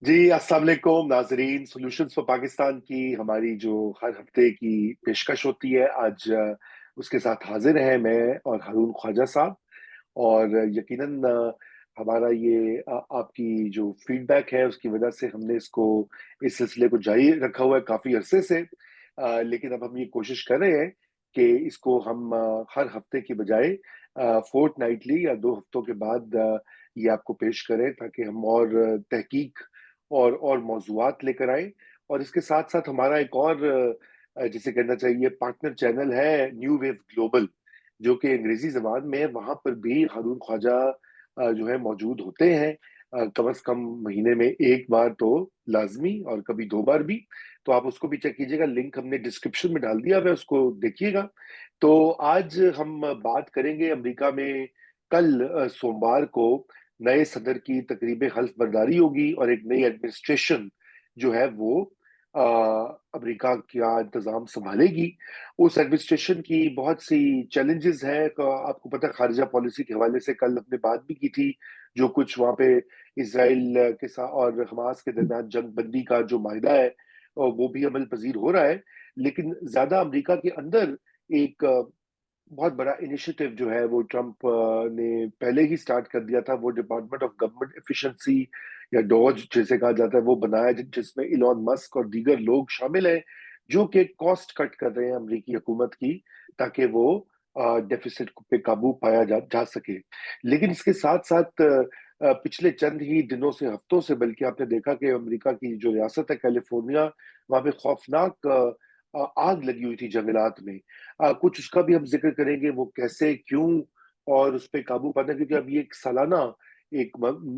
जी, अस्सलाम वालेकुम नाजरीन। सॉल्यूशंस फॉर पाकिस्तान की हमारी जो हर हफ्ते की पेशकश होती है, आज उसके साथ हाजिर हैं मैं और हारून ख्वाजा साहब। और यकीनन हमारा ये आपकी जो फीडबैक है उसकी वजह से हमने इस सिलसिले को जारी रखा हुआ है काफी अरसे से। लेकिन अब हम ये कोशिश कर रहे हैं कि इसको हम हर हफ्ते की बजाय फोर्टनाइटली या 2 हफ्तों के बाद ये आपको पेश करें, ताकि हम और तहकीक और मौजूआत लेकर आए। और इसके साथ साथ हमारा एक और जिसे कहना चाहिए पार्टनर चैनल है, न्यू वेव ग्लोबल, जो कि अंग्रेजी जबान में है। वहां पर भी हारून ख्वाजा जो है मौजूद होते हैं, कम से कम महीने में एक बार तो लाजमी, और कभी 2 बार भी। तो आप उसको भी चेक कीजिएगा, लिंक हमने डिस्क्रिप्शन में डाल दिया है, उसको देखिएगा। तो आज हम बात करेंगे अमेरिका में कल सोमवार को नए सदर की तकरीब हल्फ बर्दारी होगी, और एक नई एडमिनिस्ट्रेशन जो है वो अमेरिका का इंतजाम संभालेगी। उस एडमिनिस्ट्रेशन की बहुत सी चैलेंजेस हैं। आपको पता है, खारिजा पॉलिसी के हवाले से कल हमने बात भी की थी। जो कुछ वहां पे इसराइल के साथ और हमास के दरमियान जंग बंदी का जो माहिदा है, वो भी अमल पजीर हो रहा है। लेकिन ज्यादा अमेरिका के अंदर एक बहुत बड़ा इनिशिएटिव जो है वो ट्रम्प ने पहले ही स्टार्ट कर दिया था। वो डिपार्टमेंट ऑफ गवर्नमेंट एफिशिएंसी या डॉज जिसे कहा जाता है, वो बनाया, जिसमें इलॉन मस्क और दीगर लोग शामिल हैं, जो कि कॉस्ट कट कर रहे हैं अमेरिकी हुकूमत की, ताकि वो डेफिसिट पे काबू पाया जा सके। लेकिन इसके साथ साथ पिछले चंद ही दिनों से, हफ्तों से बल्कि, आपने देखा कि अमेरिका की जो रियासत है कैलिफोर्निया, वहां पे खौफनाक आग लगी हुई थी जंगलात में। कुछ उसका भी हम जिक्र करेंगे, वो कैसे, क्यों, और उस पर काबू पाना, क्योंकि अब ये एक सालाना एक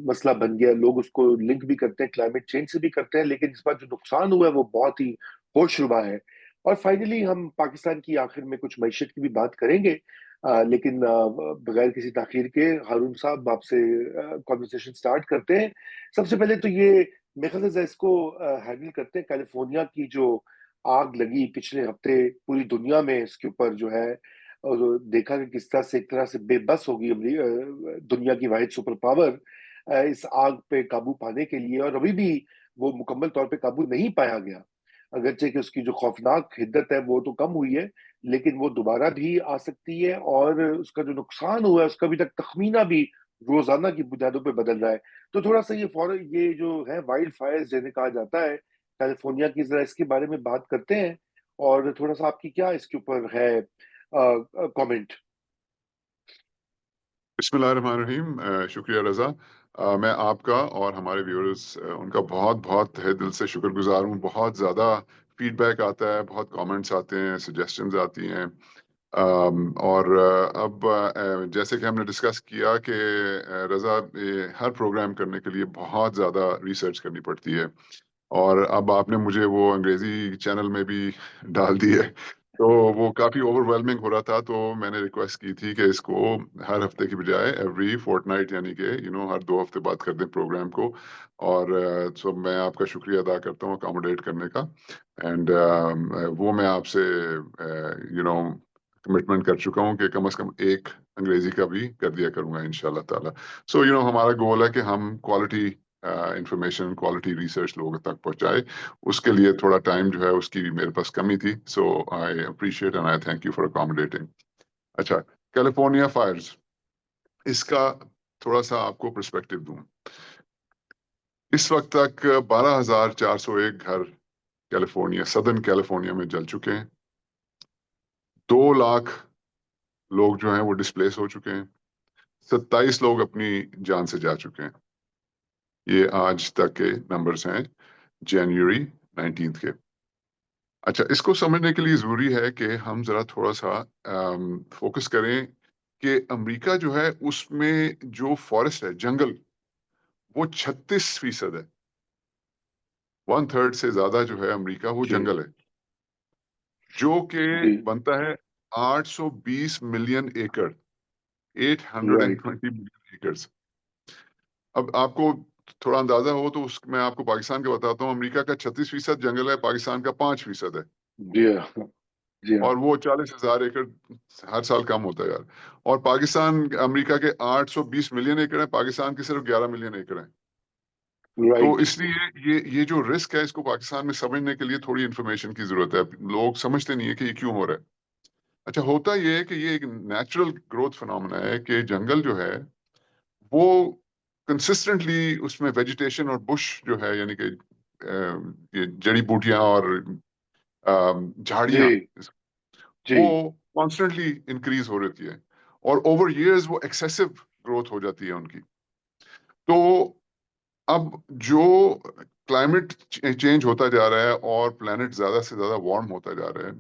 मसला बन गया। लोग उसको लिंक भी करते हैं, क्लाइमेट चेंज से भी करते हैं, लेकिन इस बार जो नुकसान हुआ है वो बहुत ही होशरुबा है। और फाइनली हम पाकिस्तान की आखिर में कुछ मैशत की भी बात करेंगे। लेकिन बगैर किसी ताखीर के हारून साहब, आपसे कॉन्वर्सेशन स्टार्ट करते हैं। सबसे पहले तो ये मेरे ख्याल से इसको हैंडल करते हैं, कैलिफोर्निया की जो आग लगी पिछले हफ्ते पूरी दुनिया में, इसके ऊपर जो है, और देखा कि किस तरह से एक तरह से बेबस होगी दुनिया की वाहिद सुपर पावर इस आग पे काबू पाने के लिए। और अभी भी वो मुकम्मल तौर पे काबू नहीं पाया गया, अगरचे कि उसकी जो खौफनाक हिद्दत है वो तो कम हुई है, लेकिन वो दोबारा भी आ सकती है। और उसका जो नुकसान हुआ है उसका अभी तक तखमीना भी रोजाना की बुनियादों पे बदल रहा है। तो थोड़ा सा ये जो है वाइल्ड फायर जिन्हें कहा जाता है कैलिफोर्निया की, जरा इसके बारे में बात करते हैं। और थोड़ा सा आपकी क्या इसके ऊपर है कमेंट? बिस्मिल्लाहिर्रहमानिर्रहीम। शुक्रिया रज़ा। मैं आपका और हमारे व्यूअर्स उनका बहुत बहुत तहे दिल से शुक्रगुजार हूँ। बहुत ज़्यादा फीडबैक आता है, बहुत कमेंट्स आते हैं, सजेशंस आती हैं। और अब जैसे कि हमने डिस्कस किया कि रज़ा, हर प्रोग्राम करने के लिए बहुत ज़्यादा रिसर्च करनी पड़ती है। और अब आपने मुझे वो अंग्रेज़ी चैनल में भी डाल दी है, तो वो काफ़ी ओवरवेलमिंग हो रहा था। तो मैंने रिक्वेस्ट की थी कि इसको हर हफ्ते की बजाय एवरी फोर्टनाइट, यानी कि हर 2 हफ्ते बाद कर दें प्रोग्राम को। और सो मैं आपका शुक्रिया अदा करता हूँ अकोमोडेट करने का। एंड वो मैं आपसे कमिटमेंट कर चुका हूँ कि कम से कम एक अंग्रेज़ी का भी कर दिया करूँगा इंशाल्लाह ताला। सो हमारा गोल है कि हम क्वालिटी इंफॉर्मेशन, क्वालिटी रिसर्च लोगों तक पहुंचाए। उसके लिए थोड़ा टाइम जो है उसकी भी मेरे पास कमी थी। So I appreciate and I thank you for accommodating. अच्छा, कैलिफोर्निया फायर्स, इसका थोड़ा सा आपको पर्सपेक्टिव दूं। इस वक्त तक 12,401 घर कैलिफोर्निया, सदर्न कैलिफोर्निया में जल चुके हैं। 2 लाख लोग जो हैं वो डिस्प्लेस हो चुके हैं। 27 लोग अपनी जान से जा चुके हैं। ये आज तक के नंबर्स हैं, जनवरी 19 के। अच्छा, इसको समझने के लिए जरूरी है कि हम जरा थोड़ा सा फोकस करें कि अमेरिका जो है उसमें जो फॉरेस्ट है, जंगल, वो 36% है। 1/3 से ज्यादा जो है अमेरिका वो जी। जंगल है, जो कि जी। बनता है 820 मिलियन एकड़, राइट। 820 million acres. अब आपको थोड़ा अंदाजा हो तो मैं आपको पाकिस्तान का बताता हूँ। अमेरिका का 36% जंगल है, पाकिस्तान का 5% है। जी हाँ। जी हाँ। और वो 40,000 एकड़ हर साल कम होता है यार। और पाकिस्तान, अमेरिका के 820 मिलियन एकड़ है, पाकिस्तान के सिर्फ 11 मिलियन एकड़ है। तो राइट। इसलिए ये जो रिस्क है इसको पाकिस्तान में समझने के लिए थोड़ी इन्फॉर्मेशन की जरूरत है। लोग समझते नहीं है कि ये क्यों हो रहा है। अच्छा, होता ये है कि ये एक नेचुरल ग्रोथ फिनोमेना है कि जंगल जो है वो कंसिस्टेंटली उसमें वेजिटेशन और बुश जो है, यानी कि ये जड़ी बूटियां और झाड़ियां, जी जी। वो कॉन्स्टेंटली इंक्रीज हो रहती है और ओवर इयर्स वो एक्सेसिव ग्रोथ हो जाती है उनकी। तो अब जो क्लाइमेट चेंज होता जा रहा है और प्लेनेट ज्यादा से ज्यादा वार्म होता जा रहा है,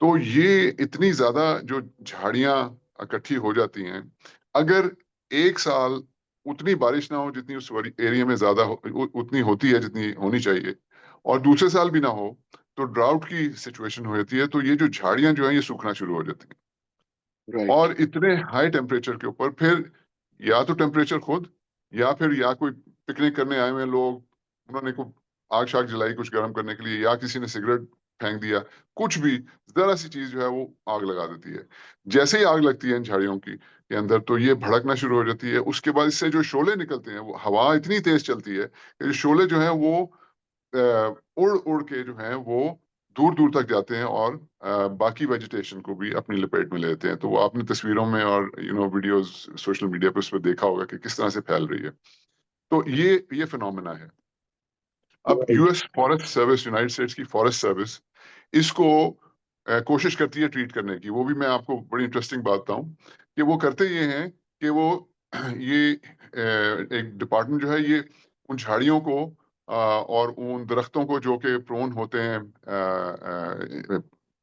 तो ये इतनी ज्यादा जो झाड़ियां इकट्ठी हो जाती हैं, अगर एक साल उतनी बारिश ना हो जितनी उस एरिया में ज्यादा उतनी होती है जितनी होनी चाहिए, और दूसरे साल भी ना हो, तो ड्राउट की सिचुएशन हो जाती है। तो ये जो झाड़ियां जो हैं ये सूखना शुरू हो जाती हैं। राइट। और इतने हाई टेम्परेचर के ऊपर फिर या तो टेम्परेचर खुद, या फिर या कोई पिकनिक करने आए हुए लोग, उन्होंने को आग शाग जलाई कुछ गर्म करने के लिए, या किसी ने सिगरेट फेंक दिया, कुछ भी जरा सी चीज जो है वो आग लगा देती है। जैसे ही आग लगती है इन झाड़ियों की के अंदर, तो ये भड़कना शुरू हो जाती है। उसके बाद इससे जो शोले निकलते हैं, वो हवा इतनी तेज चलती है कि जो शोले जो है वो उड़ उड़ के जो है वो दूर दूर तक जाते हैं और बाकी वेजिटेशन को भी अपनी लपेट में ले लेते हैं। तो वो आपने तस्वीरों में और वीडियोस सोशल मीडिया पे उस पर देखा होगा कि किस तरह से फैल रही है। तो ये फिनोमेना है। अब right. US forest service, United states की फॉरेस्ट सर्विस, इसको कोशिश करती है ट्रीट करने की। वो भी मैं आपको बड़ी इंटरेस्टिंग बात बताऊं कि वो करते ये हैं कि वो ये एक डिपार्टमेंट जो है ये उन झाड़ियों को और उन दरख्तों को जो कि प्रोन होते हैं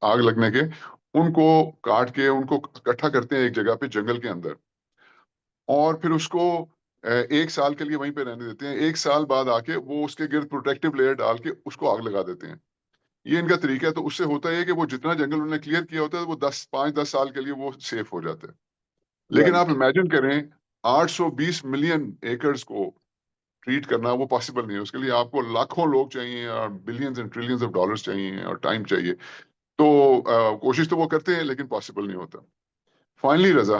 आग लगने के, उनको काट के उनको इकट्ठा करते हैं एक जगह पे जंगल के अंदर, और फिर उसको एक साल के लिए वहीं पे रहने देते हैं। एक साल बाद आके वो उसके गिर्द प्रोटेक्टिव लेयर डाल के उसको आग लगा देते हैं। ये इनका तरीका है। तो उससे होता है कि वो जितना जंगल उन्होंने क्लियर किया होता है वो 10 5 10 साल के लिए वो सेफ हो जाते हैं। लेकिन आप राइट। इमेजिन करें 820 मिलियन एकर्स को ट्रीट करना, वो पॉसिबल नहीं है। उसके लिए आपको लाखों लोग चाहिए और billions and trillions of dollars चाहिए और टाइम चाहिए। तो कोशिश तो वो करते हैं लेकिन पॉसिबल नहीं होता। Finally Raza,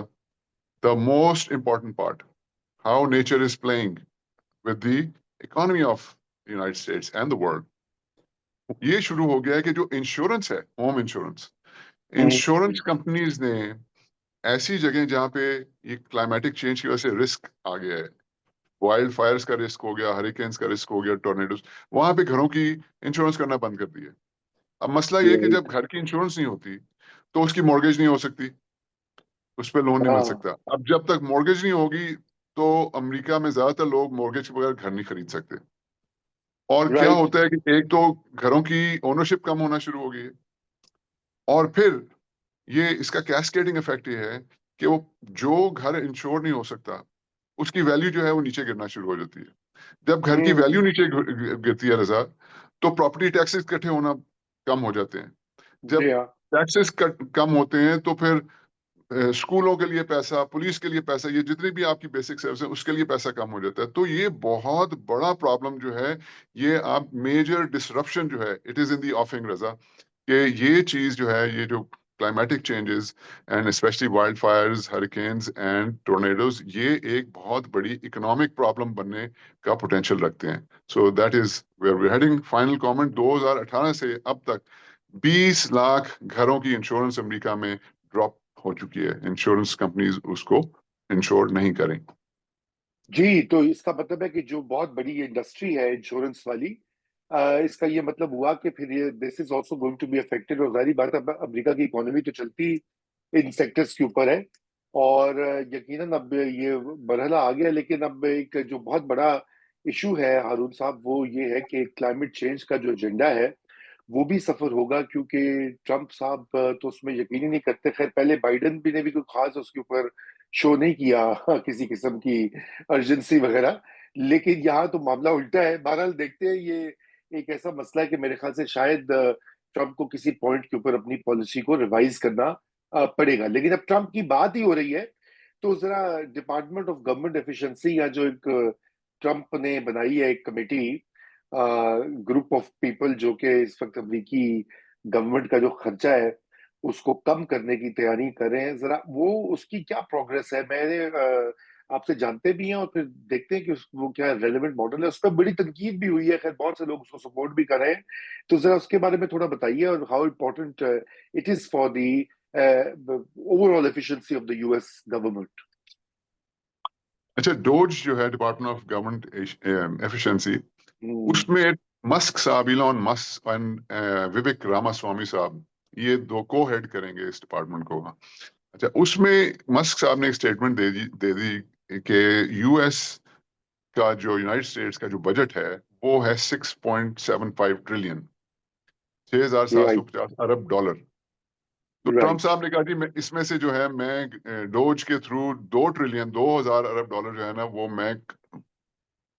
the most important part, how nature is playing with the economy of the United States and the world, ये शुरू हो गया है कि जो इंश्योरेंस है, होम इंश्योरेंस, इंश्योरेंस कंपनीज ने ऐसी जगह जहां पे ये क्लाइमेटिक चेंज की वजह से रिस्क आ गया है, वाइल्ड फायर्स का रिस्क हो गया, हरिकेन्स का रिस्क हो गया, टोर्नेडोज, वहां पे घरों की इंश्योरेंस करना बंद कर दी है। अब मसला ये है कि जब राइट। घर की इंश्योरेंस नहीं होती तो उसकी मॉर्गेज नहीं हो सकती, उस पर लोन नहीं मिल हाँ। सकता। अब जब तक मॉर्गेज नहीं होगी तो अमेरिका में ज्यादातर लोग मॉर्गेज के बगैर घर नहीं खरीद सकते। और क्या राइट। होता है कि एक तो घरों की ओनरशिप कम होना शुरू हो गई है, और फिर ये इसका कैस्केडिंग इफेक्ट ये है कि वो जो घर इंश्योर नहीं हो सकता उसकी वैल्यू जो है वो नीचे गिरना शुरू हो जाती है। जब घर की वैल्यू हम्म। नीचे गिरती है रजा, तो प्रॉपर्टी टैक्सेस इकट्ठे होना कम हो जाते हैं। जी जब हाँ। टैक्सेस कम होते हैं तो फिर स्कूलों के लिए पैसा, पुलिस के लिए पैसा, ये जितनी भी आपकी बेसिक सर्विस है उसके लिए पैसा कम हो जाता है। तो ये बहुत बड़ा प्रॉब्लम जो है, ये आप मेजर डिसरप्शन जो है, इट इज इन दी ऑफिंग रजा, कि ये चीज जो है, ये जो climatic changes and specially wild Fyers, hurricanes and tornadoes, ये एक बहुत बड़ी इकोनॉमिक प्रॉब्लम बनने का पोटेंशियल रखते हैं। So that is where we heading. Final comment, 2018 से अब तक 20 लाख घरों की इंश्योरेंस अमेरिका में ड्रॉप हो चुकी है। इंश्योरेंस कंपनीज उसको इंश्योर नहीं करें। जी, तो इसका मतलब है कि जो बहुत बड़ी इंडस्ट्री है इंश्योरेंस वाली, इसका ये मतलब हुआ कि फिर ये this is also going to be affected. और जाहिर बात है, अब अमेरिका की इकोनॉमी तो चलती इन सेक्टर्स के ऊपर है। और यकीनन अब ये मरहला आ गया। लेकिन अब एक जो बहुत बड़ा इशू है हारून साहब, वो ये है कि क्लाइमेट चेंज का जो एजेंडा है वो भी सफर होगा, क्योंकि ट्रम्प साहब तो उसमें यकीन ही नहीं करते। खैर, पहले बाइडन भी ने भी कोई खास उसके ऊपर शो नहीं किया किसी किस्म की अर्जेंसी वगैरह। लेकिन यहाँ तो मामला उल्टा है। बहरहाल देखते हैं। ये एक ऐसा मसला है कि मेरे ख्याल से शायद ट्रम्प को किसी पॉइंट के ऊपर अपनी पॉलिसी को रिवाइज करना पड़ेगा। लेकिन अब ट्रम्प की बात ही हो रही है, तो जरा डिपार्टमेंट ऑफ गवर्नमेंट एफिशिएंसी, या जो एक ट्रम्प ने बनाई है एक कमेटी, ग्रुप ऑफ पीपल, जो कि इस वक्त अमरीकी गवर्नमेंट का जो खर्चा है उसको कम करने की तैयारी कर रहे हैं, जरा वो उसकी क्या प्रोग्रेस है। मैंने आपसे जानते भी हैं और फिर देखते हैं कि वो क्या रेलेवेंट मॉडल है। उस पर बड़ी तनकीद भी हुई है, खैर बहुत से लोग उसको सपोर्ट भी कर रहे हैं। तो जरा उसके बारे में थोड़ा बताइए, और how important it is for the overall efficiency of the US government. अच्छा, डोज जो है, डिपार्टमेंट ऑफ गवर्नमेंट एफिशिएंसी, उसमें मस्क साहब, इलॉन मस्क और विवेक रामास्वामी साहब, ये दो को हेड करेंगे इस डिपार्टमेंट को। अच्छा, उसमें मस्क साहब ने एक स्टेटमेंट दे दी कि यूएस का जो, यूनाइटेड स्टेट्स का जो बजट है वो है 6.75 ट्रिलियन, राइट 6,750 अरब डॉलर। तो ट्रम्प राइट। साहब ने कहा कि मैं इसमें से जो है, मैं डोज के थ्रू 2 ट्रिलियन, 2,000 अरब डॉलर जो है ना, वो मैं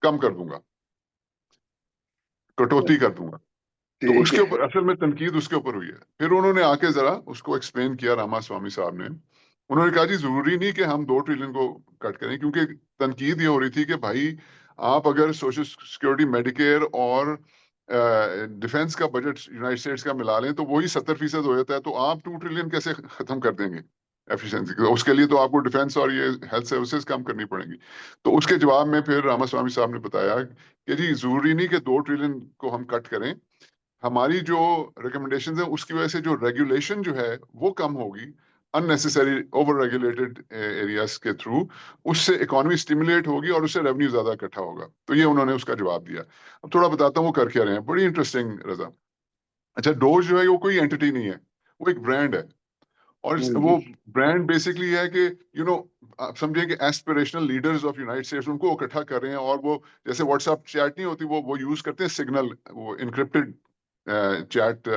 कम कर दूंगा, कटौती कर दूंगा। तो ठीक उसके ऊपर है। असल में तनकीद उसके ऊपर हुई है। फिर उन्होंने आके जरा उसको एक्सप्लेन किया, रामास्वामी साहब ने। उन्होंने कहा जी, जरूरी नहीं कि हम 2 ट्रिलियन को कट करें, क्योंकि तनकीद ये हो रही थी कि भाई, आप अगर सोशल सिक्योरिटी, मेडिकेयर और डिफेंस का बजट यूनाइटेड स्टेट्स का मिला लें तो वही 70% हो जाता है, तो आप 2 ट्रिलियन कैसे खत्म कर देंगे एफिशिएंसी? तो उसके लिए तो आपको डिफेंस और ये हेल्थ सर्विसेज कम करनी पड़ेंगी। तो उसके जवाब में फिर रामास्वामी साहब ने बताया कि जी, जरूरी नहीं कि 2 ट्रिलियन को हम कट करें। हमारी जो रिकमेंडेशंस है उसकी वजह से जो रेगुलेशन जो है वो कम होगी, अननेसेसरी ओवर रेगुलेटेड एरियाज के थ्रू, उससे इकोनॉमी स्टिमुलेट होगी और उससे रेवेन्यू ज्यादा इकट्ठा होगा। तो ये उन्होंने उसका जवाब दिया। अब थोड़ा बताता हूँ वो कर क्या रहे हैं, बड़ी इंटरेस्टिंग रजा। अच्छा, डोज जो है वो कोई एंटिटी नहीं है, वो एक ब्रांड है। और वो हम्म, ब्रांड बेसिकली है कि, यू नो, आप समझिए कि aspirational leaders of United states उनको इकट्ठा कर रहे हैं, और वो जैसे व्हाट्सएप चैट नहीं होती, वो यूज करते हैं सिग्नल, वो इनक्रिप्टेड चैट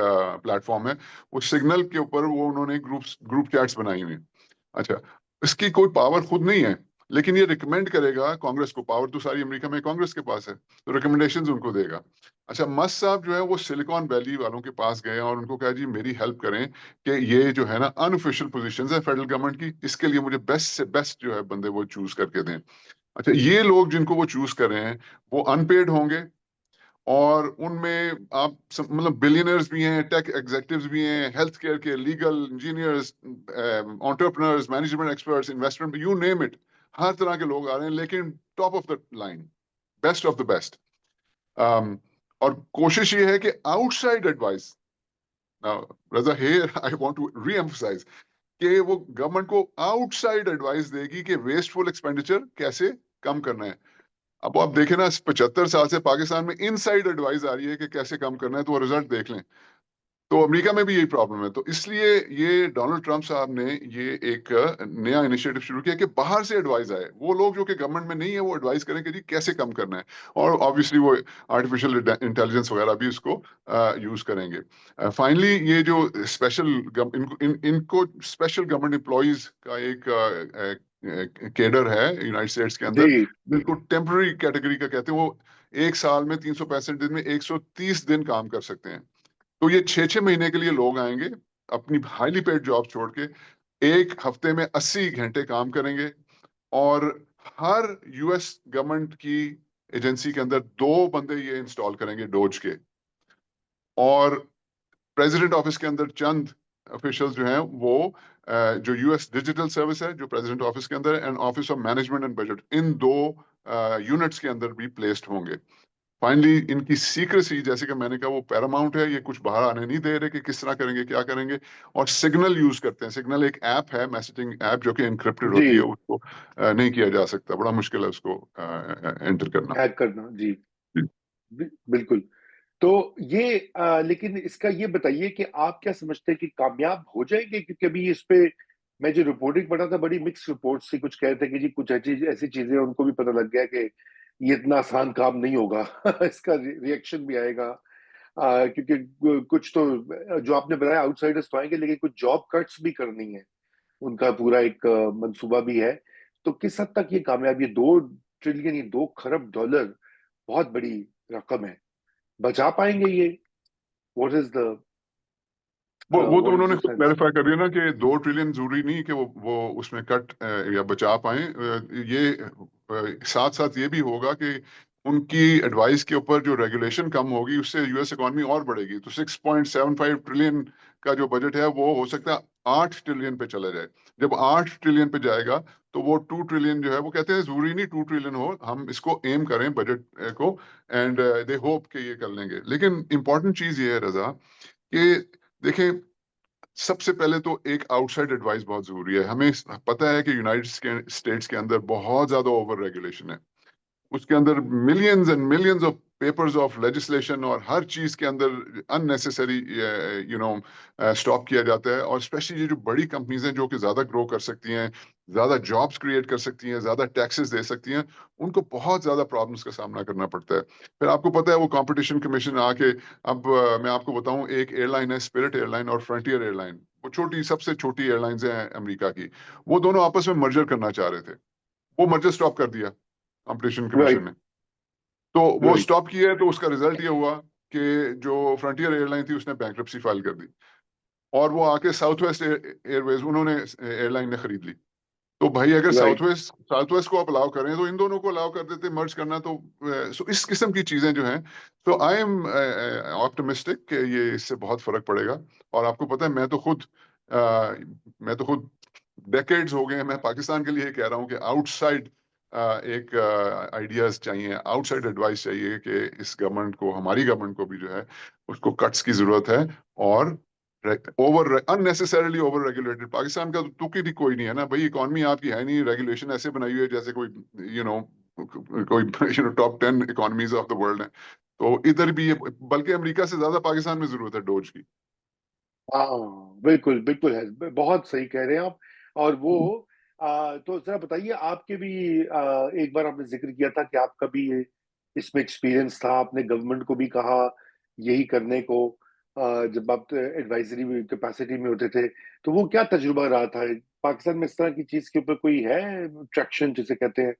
प्लेटफॉर्म है। वो सिग्नल के ऊपर वो उन्होंने ग्रुप चैट्स बनाई हुई हैं। अच्छा, इसकी कोई पावर खुद नहीं है, लेकिन ये रिकमेंड करेगा कांग्रेस को। पावर तो सारी अमेरिका में कांग्रेस के पास है, तो रिकमेंडेशंस उनको देगा। अच्छा, मस्त साहब जो है वो सिलिकॉन वैली वालों के पास गए और उनको कहा जी, मेरी हेल्प करें कि ये जो है ना अनऑफिशियल पोजीशंस है फेडरल गवर्नमेंट की, इसके लिए मुझे बेस्ट से बेस्ट जो है बंदे वो चूज करके दें। अच्छा, ये लोग जिनको वो चूज कर रहे हैं वो अनपेड होंगे, और उनमें आप मतलब बिलियनर्स भी हैं, टेक एग्जेक्टिव्स भी हैं, हेल्थ केयर के, legal, engineers, entrepreneurs, management experts, investment, you name it, हर तरह के लोग आ रहे हैं, लेकिन top of the line, best of the best. और कोशिश ये है कि outside advice, Raza, here I want to reemphasise कि वो गवर्नमेंट को आउटसाइड एडवाइस देगी कि वेस्टफुल एक्सपेंडिचर कैसे कम करना है। अब आप देखें ना, 75 साल से पाकिस्तान में इनसाइड एडवाइस आ रही है कि कैसे कम करना है, तो वो रिजल्ट देख लें। तो अमेरिका में भी यही प्रॉब्लम है। तो इसलिए ये डोनाल्ड ट्रंप साहब ने ये एक नया इनिशिएटिव शुरू किया कि बाहर से एडवाइस आए, वो लोग जो कि गवर्नमेंट में नहीं है वो एडवाइस करें कि जी कैसे कम करना है। और ऑब्वियसली वो आर्टिफिशियल इंटेलिजेंस वगैरह भी इसको यूज करेंगे। फाइनली ये जो स्पेशल इनको स्पेशल गवर्नमेंट एम्प्लॉयज का एक केडर है यूनाइटेड स्टेट्स के अंदर, जी जिनको टेम्पररी कैटेगरी का कहते हैं। वो एक साल में 365 दिन में 130 दिन काम कर सकते हैं। तो ये 6-6 महीने के लिए लोग आएंगे, अपनी हाईली पेड जॉब छोड़ के, एक हफ्ते में 80 घंटे काम करेंगे, और हर यूएस गवर्नमेंट की एजेंसी के अंदर 2 बंदे ये इंस्टॉल करेंगे डोज के। और प्रेसिडेंट ऑफिस के अंदर चंद ऑफिशियल्स जो हैं वो जो यूएस डिजिटल सर्विस है जो प्रेसिडेंट ऑफिस के अंदर, and office of management and budget, इन दो यूनिट्स के अंदर भी प्लेस्ड होंगे। फाइनली इनकी सीक्रेसी, जैसे कि मैंने कहा, वो पैरामाउंट है। ये कुछ बाहर आने नहीं दे रहे कि किस तरह करेंगे, क्या करेंगे। और सिग्नल यूज करते हैं। सिग्नल एक ऐप है, मैसेजिंग ऐप, जो कि एनक्रिप्टेड जी। होती है, उसको नहीं किया जा सकता, बड़ा मुश्किल है उसको एंटर करना। हैक करना जी। बिल्कुल। तो ये लेकिन इसका ये बताइए कि आप क्या समझते हैं कि कामयाब हो जाएंगे, क्योंकि अभी इस पे मैं जो रिपोर्टिंग पढ़ा था बड़ी मिक्स रिपोर्ट थी। कुछ कहते हैं कि जी कुछ ऐसी ऐसी चीजें उनको भी पता लग गया कि ये इतना आसान काम नहीं होगा। इसका रिएक्शन भी आएगा। क्योंकि कुछ तो जो आपने बताया आउटसाइडर्स तो आएंगे, लेकिन कुछ जॉब कट्स भी करनी है। उनका पूरा एक मंसूबा भी है। तो किस हद तक ये कामयाब, ये 2 ट्रिलियन, ये 2 खरब डॉलर बहुत बड़ी रकम है, बचा पाएंगे ये? व्हाट इज द वो तो व्हाट इज उन्होंने योर खुद सेंस? क्लैरिफाई कर दिया ना कि 2 ट्रिलियन जरूरी नहीं कि वो उसमें कट या बचा पाए। ये साथ साथ ये भी होगा कि उनकी एडवाइस के ऊपर जो रेगुलेशन कम होगी, उससे यूएस इकॉनमी और बढ़ेगी। तो 6.75 ट्रिलियन का जो बजट है वो हो सकता है 8 ट्रिलियन पे चला जाए। जब 8 ट्रिलियन पे जाएगा तो वो 2 ट्रिलियन जो है, वो कहते हैं जरूरी नहीं 2 ट्रिलियन हो, हम इसको एम करें बजट को, एंड दे होप कि ये कर लेंगे। लेकिन इंपॉर्टेंट चीज ये है रजा कि देखें, सबसे पहले तो एक आउटसाइड एडवाइस बहुत जरूरी है। हमें पता है कि यूनाइटेड स्टेट्स के अंदर बहुत ज्यादा ओवर रेगुलेशन है, उसके अंदर millions and millions of papers of legislation, और हर चीज के अंदर अननेसेसरी स्टॉप किया जाता है। और स्पेशली ये जो बड़ी कंपनीज हैं जो कि ज्यादा ग्रो कर सकती हैं, ज्यादा जॉब्स क्रिएट कर सकती हैं, ज्यादा टैक्सेस दे सकती हैं, उनको बहुत ज्यादा प्रॉब्लम्स का सामना करना पड़ता है। फिर आपको पता है वो कंपटीशन कमीशन आके, अब मैं आपको बताऊं, एक एयरलाइन है स्पिरिट एयरलाइन और फ्रंटियर एयरलाइन, वो छोटी, सबसे छोटी एयरलाइंस हैं अमेरिका की, वो दोनों आपस में मर्जर करना चाह रहे थे। वो मर्जर स्टॉप कर दिया कंपटीशन कमीशन राइट। ने। तो वो राइट। स्टॉप किया है, तो उसका रिजल्ट ये हुआ कि जो फ्रंटियर एयरलाइन थी उसने बैंक्रप्सी फाइल कर दी, और वो आके साउथ वेस्ट एयरवेज उन्होंने एयरलाइन ने खरीद ली। तो भाई अगर राइट। साउथ वेस्ट को आप अलाउ करें तो इन दोनों को अलाउ कर देते मर्ज करना। तो सो इस किस्म की चीजें जो हैं, तो आई एम ऑप्टिमिस्टिक कि ये इससे बहुत फर्क पड़ेगा। और आपको पता है, मैं तो खुद डेकेड्स हो गए हैं, मैं पाकिस्तान के लिए कह रहा हूँ कि आउटसाइड एक आइडियाज चाहिए, आउटसाइड एडवाइस चाहिए कि इस गवर्नमेंट को, हमारी गवर्नमेंट को भी जो है उसको कट्स की जरूरत है। और over unnecessarily over regulated, Pakistan का तो तुक ही कोई नहीं है ना भाई, इकॉनमी आपकी है नहीं, रेगुलेशन ऐसे बनाई हुई है जैसे कोई यू नो कोई top 10 economies of the world है। तो इधर भी ये, बल्कि अमेरिका से ज्यादा पाकिस्तान में जरूरत है डोज की। हाँ, बिल्कुल बिल्कुल है, बहुत सही कह रहे हैं आप। और वो तो जरा बताइए, आपके भी एक बार आपने जिक्र किया था कि आपका भी इसमें एक्सपीरियंस था, आपने गवर्नमेंट को भी कहा यही करने को, जब आप एडवाइजरी कैपेसिटी में होते थे। तो वो क्या तजुर्बा रहा था? पाकिस्तान में इस तरह की चीज के ऊपर कोई है ट्रैक्शन जिसे कहते हैं?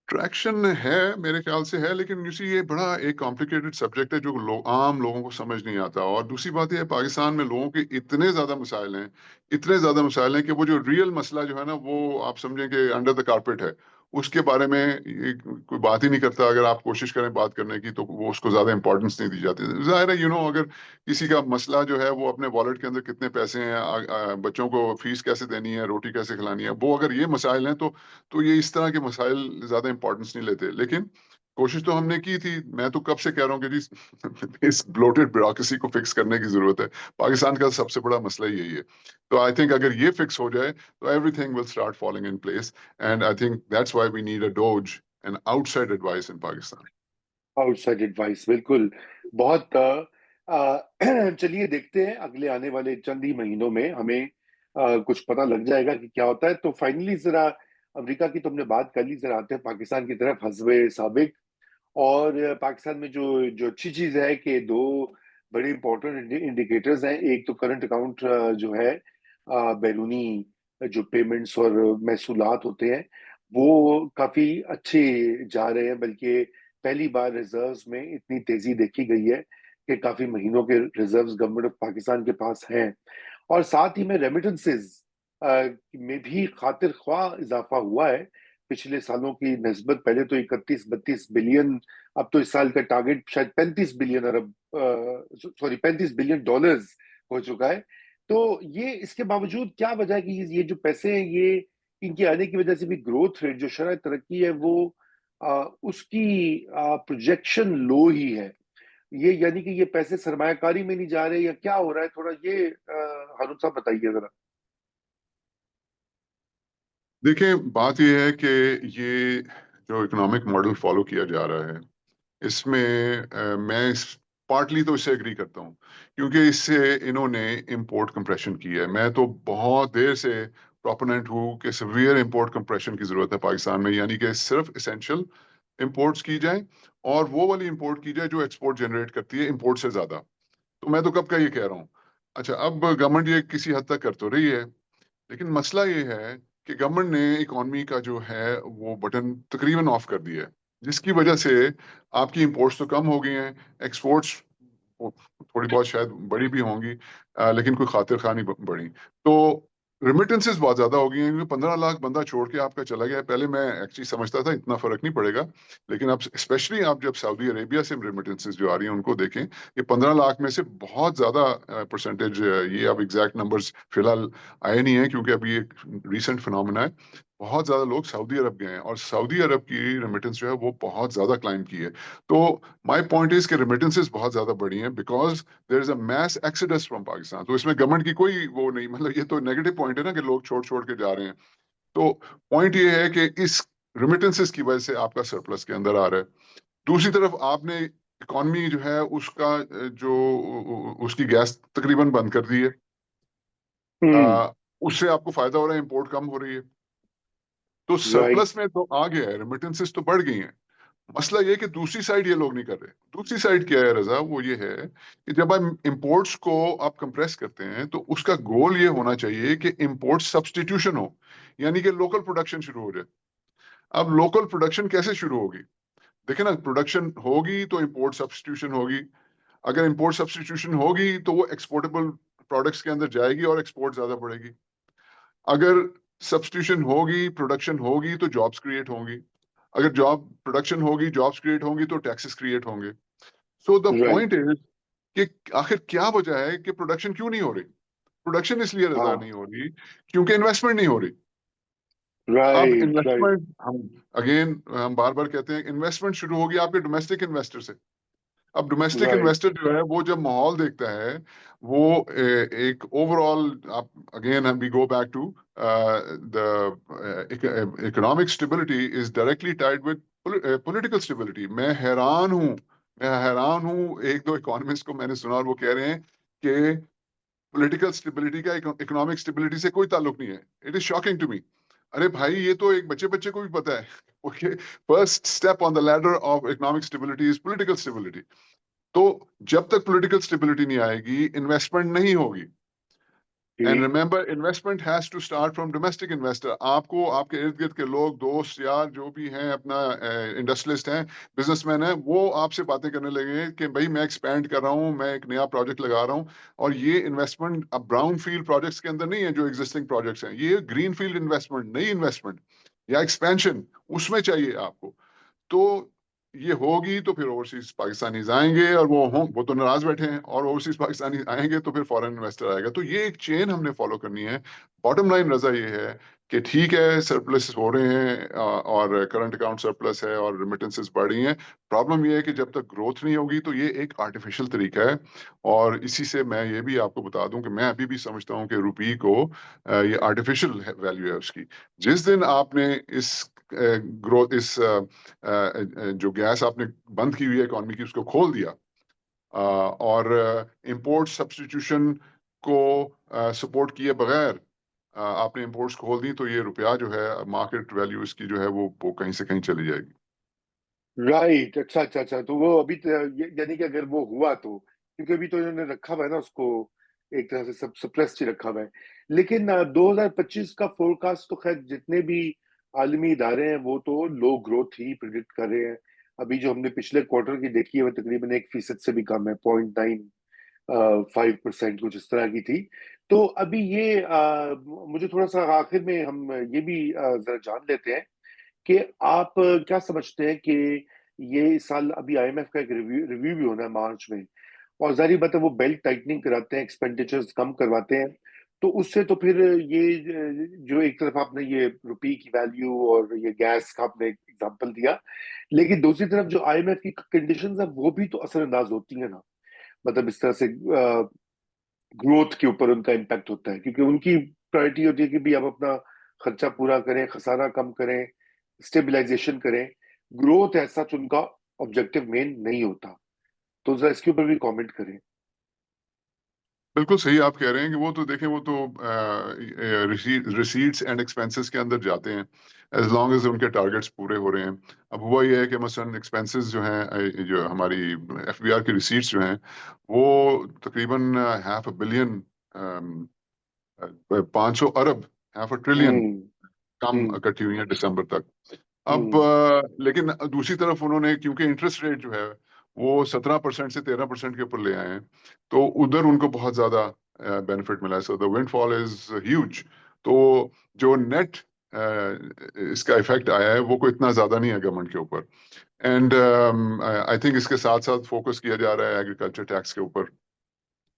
ट्रैक्शन है, मेरे ख्याल से है, लेकिन ये बड़ा एक कॉम्प्लिकेटेड सब्जेक्ट है जो आम लोगों को समझ नहीं आता। और दूसरी बात यह है, पाकिस्तान में लोगों के इतने ज्यादा मसाइल हैं, इतने ज्यादा मसाइल हैं कि वो जो रियल मसला जो है ना, वो आप समझें कि अंडर द कारपेट है, उसके बारे में कोई बात ही नहीं करता। अगर आप कोशिश करें बात करने की तो वो उसको ज्यादा इंपॉर्टेंस नहीं दी जाती। जाहिर है, अगर किसी का मसला जो है वो अपने वॉलेट के अंदर कितने पैसे हैं, बच्चों को फीस कैसे देनी है, रोटी कैसे खिलानी है, वो अगर ये मसाइल हैं तो ये इस तरह के मसाइल ज्यादा इंपॉर्टेंस नहीं लेते। लेकिन कोशिश तो हमने की थी। मैं तो कब से कह रहा हूँ कि जी इस ब्लोटेड ब्यूरोक्रेसी को फिक्स करने की जरूरत है। पाकिस्तान का सबसे बड़ा मसला ही यही है। तो आई थिंक अगर ये फिक्स हो जाए तो everything will start falling in place, and I think that's why we need a dose and outside advice in Pakistan. Outside advice, बिल्कुल। बहुत चलिए देखते हैं, अगले आने वाले चंद ही महीनों में हमें कुछ पता लग जाएगा कि क्या होता है। तो फाइनली जरा अमेरिका की तुमने बात कर ली, जरा आते हैं पाकिस्तान की तरफ, हस्बे साबिक। और पाकिस्तान में जो जो अच्छी चीज है कि दो बड़े इंपॉर्टेंट इंडिकेटर्स हैं। एक तो करंट अकाउंट जो है, बैरूनी जो पेमेंट्स और महसूलात होते हैं, वो काफी अच्छे जा रहे हैं। बल्कि पहली बार रिजर्व्स में इतनी तेजी देखी गई है कि काफी महीनों के रिजर्व्स गवर्नमेंट ऑफ पाकिस्तान के पास हैं। और साथ ही में रेमिटेंसेस में भी खातिर ख्वाह इजाफा हुआ है पिछले सालों की नस्बत। पहले तो 31-32 बिलियन, अब तो इस साल का टारगेट शायद 35 बिलियन अरब, सॉरी, $35 बिलियन हो चुका है। तो ये इसके बावजूद क्या वजह है कि ये जो पैसे हैं, ये इनके आने की वजह से भी ग्रोथ रेट जो शरह तरक्की है वो उसकी प्रोजेक्शन लो ही है। ये यानी कि ये पैसे सरमायाकारी में नहीं जा रहे, या क्या हो रहा है? थोड़ा ये हारून साहब बताइए जरा। देखिए, बात यह है कि ये जो इकोनॉमिक मॉडल फॉलो किया जा रहा है, इसमें मैं इस पार्टली तो इससे एग्री करता हूँ, क्योंकि इससे इन्होंने इंपोर्ट कंप्रेशन की है। मैं तो बहुत देर से प्रोपोनेंट हूँ कि सीवियर इंपोर्ट कंप्रेशन की जरूरत है पाकिस्तान में, यानी कि सिर्फ इसेंशियल इंपोर्ट्स की जाए, और वो वाली इंपोर्ट की जाए जो एक्सपोर्ट जनरेट करती है इंपोर्ट से ज्यादा। तो मैं तो कब का ये कह रहा हूँ। अच्छा, अब गवर्नमेंट ये किसी हद तक कर तो रही है, लेकिन मसला ये है कि गवर्नमेंट ने इकॉनमी का जो है वो बटन तकरीबन ऑफ कर दिया है, जिसकी वजह से आपकी इंपोर्ट्स तो कम हो गई हैं, एक्सपोर्ट्स थोड़ी बहुत शायद बड़ी भी होंगी, लेकिन कोई खातिर खा नहीं बढ़ी। तो रेमिटेंसेस बहुत ज्यादा हो गई हैं, क्योंकि 15 लाख बंदा छोड़ के आपका चला गया है। पहले मैं एक्चुअली समझता था इतना फर्क नहीं पड़ेगा, लेकिन अब स्पेशली आप जब सऊदी अरेबिया से रेमिटेंसेस जो आ रही हैं उनको देखें, ये 15 लाख में से बहुत ज्यादा परसेंटेज, ये अब एग्जैक्ट नंबर्स फिलहाल आए नहीं है क्योंकि अभी एक रीसेंट फिनोमेना है, बहुत ज्यादा लोग सऊदी अरब गए हैं और सऊदी अरब की रेमिटेंस जो है वो बहुत ज्यादा क्लाइम की है। तो माय पॉइंट इज कि रेमिटेंसेस बहुत ज्यादा बढ़ी हैं because there is a mass exodus from Pakistan. तो इसमें गवर्नमेंट की कोई वो नहीं, मतलब ये तो नेगेटिव पॉइंट है ना कि लोग छोड़ छोड़ के जा रहे हैं। तो पॉइंट ये है कि इस रेमिटेंसेस की वजह से आपका सरप्लस के अंदर आ रहा है। दूसरी तरफ आपने इकॉनमी जो है उसका उसकी गैस तकरीबन बंद कर दी है। हम्म। उससे आपको फायदा हो रहा है, इंपोर्ट कम हो रही है, तो राइट। सरप्लस में तो आ गया है, रेमिटेंसेस तो बढ़ गई हैं। मसला ये कि दूसरी साइड ये लोग नहीं कर रहे। दूसरी साइड क्या है रजा, वो ये है कि जब आप इंपोर्ट्स को आप कंप्रेस करते हैं तो उसका गोल ये होना चाहिए कि इंपोर्ट सब्स्टिट्यूशन हो, यानी कि लोकल प्रोडक्शन शुरू हो जाए। अब लोकल प्रोडक्शन कैसे शुरू होगी? देखिए ना, प्रोडक्शन होगी तो इंपोर्ट सब्स्टिट्यूशन होगी। अगर इंपोर्ट सब्स्टिट्यूशन होगी तो वो एक्सपोर्टेबल प्रोडक्ट्स के अंदर जाएगी और एक्सपोर्ट ज्यादा बढ़ेगी। अगर सब्स्टिट्यूशन होगी, प्रोडक्शन होगी, तो जॉब्स क्रिएट होंगी। अगर जॉब प्रोडक्शन होगी, जॉब्स क्रिएट होंगी, तो टैक्सेस क्रिएट होंगे। So the right. Point is कि आखिर क्या वजह है कि प्रोडक्शन क्यों नहीं हो रही? प्रोडक्शन इसलिए रजा हाँ। नहीं हो रही क्योंकि इन्वेस्टमेंट नहीं हो रही। अब राइट। राइट। इन्वेस्टमेंट हम बार बार कहते हैं इन्वेस्टमेंट शुरू होगी आपके डोमेस्टिक इन्वेस्टर से। अब डोमेस्टिक राइट। इन्वेस्टर जो है वो जब माहौल देखता है, वो एक ओवरऑल, आप again we go back to the economic stability is directly tied with political stability. मैं हैरान हूँ, एक दो इकोनॉमिस्ट को मैंने सुना और वो कह रहे हैं कि पॉलिटिकल स्टेबिलिटी का इकोनॉमिक स्टेबिलिटी से कोई ताल्लुक नहीं है। It is shocking to me. अरे भाई, ये तो एक बच्चे बच्चे को भी पता है। Okay, first step on the ladder of economic stability is political stability. तो जब तक पॉलिटिकल स्टेबिलिटी नहीं आएगी, इन्वेस्टमेंट नहीं होगी। एंड ठीक। Remember, investment has to start from domestic investor. आपको आपके इर्द गिर्द के लोग, दोस्त यार जो भी हैं, अपना इंडस्ट्रियलिस्ट हैं, बिजनेसमैन हैं, वो आपसे बातें करने लगे कि भाई मैं एक्सपैंड कर रहा हूँ, मैं एक नया प्रोजेक्ट लगा रहा हूँ। और ये इन्वेस्टमेंट अब ब्राउन फील्ड प्रोजेक्ट्स के अंदर नहीं है जो एग्जिस्टिंग प्रोजेक्ट्स हैं, ये ग्रीन फील्ड इन्वेस्टमेंट, नई इन्वेस्टमेंट या एक्सपेंशन उसमें चाहिए आपको। तो ये होगी तो फिर ओवरसीज पाकिस्तानीज आएंगे, और वो तो नाराज बैठे हैं, और ओवरसीज पाकिस्तानी आएंगे तो फिर फॉरेन इन्वेस्टर आएगा। तो ये एक चेन हमने फॉलो करनी है। बॉटम लाइन रजा ये है कि ठीक है, सरप्लस हो रहे हैं, और करंट अकाउंट सरप्लस है और रेमिटेंसेस बढ़ रही हैं। प्रॉब्लम ये है कि जब तक ग्रोथ नहीं होगी तो ये एक आर्टिफिशियल तरीका है। और इसी से मैं ये भी आपको बता दूं कि मैं अभी भी समझता हूं कि रुपये को ये आर्टिफिशियल वैल्यू है उसकी। जिस दिन आपने इस ग्रोथ, इस जो गैस आपने बंद की हुई है इकॉनमी की, उसको खोल दिया, और इंपोर्ट सब्स्टिट्यूशन को सपोर्ट किए बगैर आपने इंपोर्ट्स खोल दी, तो ये रुपया जो है, मार्केट वैल्यू इसकी जो है वो कहीं से कहीं चली जाएगी। राइट। अच्छा, अच्छा, अच्छा। तो वो अभी यानी कि अगर वो हुआ तो, क्योंकि अभी तो इन्होंने रखा हुआ है ना उसको, एक तरह से सब सप्रेस्ड ही रखा हुआ है। लेकिन 2025 का फोरकास्ट तो खैर जितने भी आलमी इदारे हैं वो तो लो ग्रोथ ही प्रिडिक्ट कर रहे हैं। अभी जो हमने पिछले क्वार्टर की देखी है वो तकरीबन 1% से भी कम है, 0.95% कुछ इस तरह की थी। तो अभी ये मुझे थोड़ा सा आखिर में हम ये भी जरा जान लेते हैं कि आप क्या समझते हैं कि ये इस साल अभी आईएमएफ का एक रिव्यू रिव्यू भी होना है मार्च में, और जारी बात है वो बेल्ट टाइटनिंग कराते हैं, एक्सपेंडिचर्स कम करवाते हैं। तो उससे तो फिर ये जो एक तरफ आपने ये रुपये की वैल्यू और ये गैस का आपने एग्जांपल दिया, लेकिन दूसरी तरफ जो आईएमएफ की कंडीशंस है वो भी तो असरअंदाज होती है ना। मतलब इस तरह से ग्रोथ के ऊपर उनका इम्पैक्ट होता है, क्योंकि उनकी प्रायोरिटी होती है कि भी आप अपना खर्चा पूरा करें, खसारा कम करें, स्टेबलाइजेशन करें। ग्रोथ ऐसा उनका ऑब्जेक्टिव मेन नहीं होता। तो जरा इसके ऊपर भी कमेंट करें। बिल्कुल सही आप कह रहे हैं कि वो तो देखें, वो तो रिसीट्स एंड एक्सपेंसेस के अंदर जाते हैं, एज लॉन्ग एज उनके टारगेट्स पूरे हो रहे हैं। अब हुआ ये है कि मसलन एक्सपेंसेस जो हैं, जो हमारी एफबीआर की रिसीट्स जो हैं, वो तकरीबन 500 बिलियन, 500 अरब, 500 ट्रिलियन हम्म। कम हम्म। इकट्ठी हुई है दिसंबर तक। अब हम्म। लेकिन दूसरी तरफ उन्होंने, क्योंकि इंटरेस्ट रेट जो है वो 17% से 13% के ऊपर ले आए हैं, तो उधर उनको बहुत ज्यादा बेनिफिट मिला है। So the windfall is huge तो जो नेट इसका इफेक्ट आया है वो कोई इतना ज्यादा नहीं है गवर्नमेंट के ऊपर। एंड आई थिंक इसके साथ साथ फोकस किया जा रहा है एग्रीकल्चर टैक्स के ऊपर,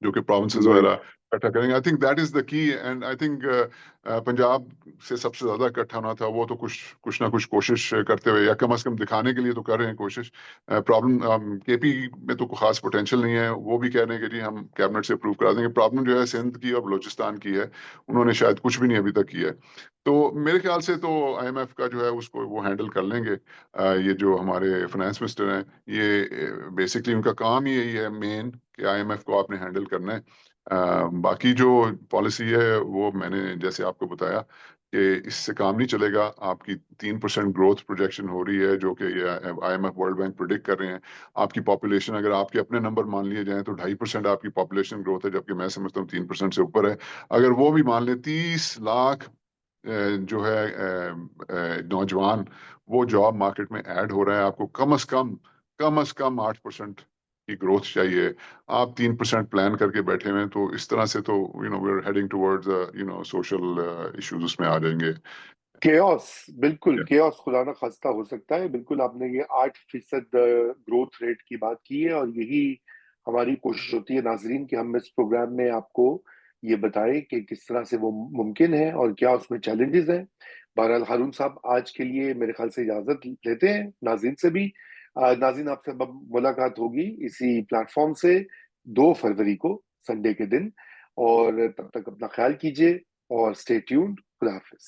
जो कि प्रोविंसेस राइट। वगैरह इकट्ठा करेंगे। I think that is the key. And I think Punjab से सबसे ज्यादा इकट्ठा होना था, वो तो कुछ कुछ ना कुछ कोशिश करते हुए, या कम से कम दिखाने के लिए तो कर रहे हैं कोशिश। प्रॉब्लम केपी में तो कोई खास पोटेंशियल नहीं है, वो भी कह रहे हैं कि जी हम कैबिनेट से अप्रूव करा देंगे। प्रॉब्लम जो है सिंध की और बलोचिस्तान की है, उन्होंने शायद कुछ भी नहीं अभी तक किया है। तो मेरे ख्याल से तो आईएमएफ का जो है उसको वो हैंडल कर लेंगे। ये जो हमारे फाइनेंस मिनिस्टर हैं, ये बेसिकली उनका काम ही यही है मेन, कि आईएमएफ को आपने हैंडल करना है। बाकी जो पॉलिसी है वो मैंने जैसे आपको बताया कि इससे काम नहीं चलेगा। आपकी 3% ग्रोथ प्रोजेक्शन हो रही है, जो कि ये आईएमएफ वर्ल्ड बैंक प्रिडिक्ट कर रहे हैं। आपकी पॉपुलेशन, अगर आपके अपने नंबर मान लिए जाएं, तो 2.5% आपकी पॉपुलेशन ग्रोथ है, जबकि मैं समझता हूँ 3% से ऊपर है। अगर वो भी मान लें, 30 लाख जो है नौजवान, वो जॉब मार्केट में ऐड हो रहा है। आपको कम से कम 8% की ग्रोथ चाहिए। आप 3% प्लान करके बैठे हुए हैं, तो इस तरह से तो we are heading towards social issues उसमें आ जाएंगे। केओस, बिल्कुल Yeah. केओस खुदा ना खास्ता हो सकता है। बिल्कुल आपने ये 8% ग्रोथ रेट की बात की है, और यही हमारी कोशिश होती है नाजरीन कि हम इस प्रोग्राम में आपको ये बताएं कि किस तरह से वो मुमकिन है और क्या उसमें चैलेंजेस हैं। बहरहाल हारून साहब, आज के लिए मेरे ख्याल से इजाजत लेते हैं नाजरीन से भी। नाजरीन, आपसे अब मुलाकात होगी इसी प्लेटफॉर्म से 2 फरवरी को, संडे के दिन। और तब तक अपना ख्याल कीजिए और स्टे ट्यून्ड। खुदा हाफिज।